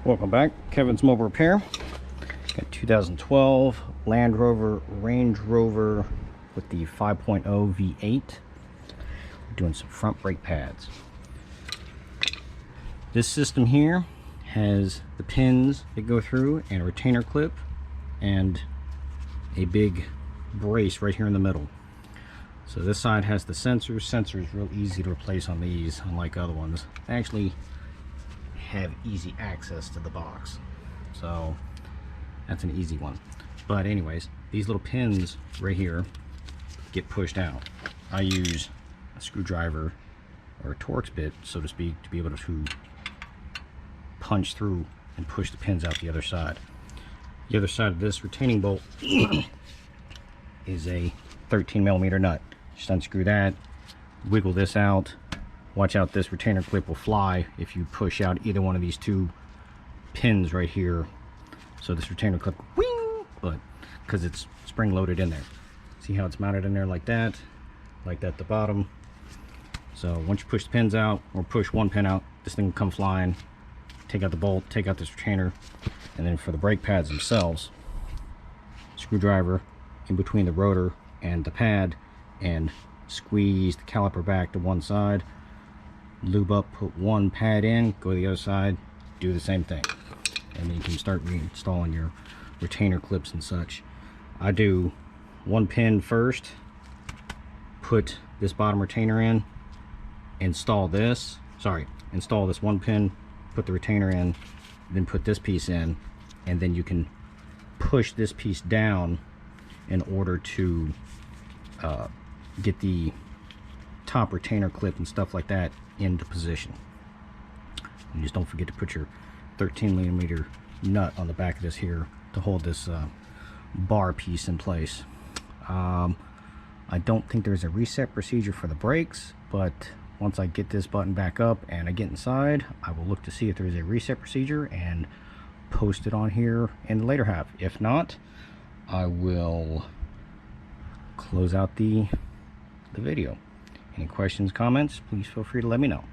Welcome back. Kevin's Mobile Repair. Got 2012 Land Rover Range Rover with the 5.0 V8. We're doing some front brake pads. This system here has the pins that go through and a retainer clip and a big brace right here in the middle. So this side has the sensors. Sensors real easy to replace on these, unlike other ones. They actually have easy access to the box, so that's an easy one. But anyways, these little pins right here get pushed out. I use a screwdriver or a Torx bit, so to speak, to be able to punch through and push the pins out the other side. The other side of this retaining bolt is a 13mm nut. Just unscrew that, wiggle this out. Watch out, this retainer clip will fly if you push out either one of these two pins right here. So this retainer clip, wing, but because it's spring loaded in there. See how it's mounted in there like that at the bottom. So once you push the pins out or push one pin out, this thing will come flying. Take out the bolt, take out this retainer, and then for the brake pads themselves, screwdriver in between the rotor and the pad and squeeze the caliper back to one side. Lube up, put one pad in, go to the other side, do the same thing, and then you can start reinstalling your retainer clips and such. I do one pin first, put this bottom retainer in, install this one pin, put the retainer in, then put this piece in, and then you can push this piece down in order to get the top retainer clip and stuff like that into position. And just don't forget to put your 13mm nut on the back of this here to hold this bar piece in place. I don't think there's a reset procedure for the brakes, but once I get this button back up and I get inside, I will look to see if there's a reset procedure and post it on here in the later half. If not, I will close out the video. Any questions, comments, please feel free to let me know.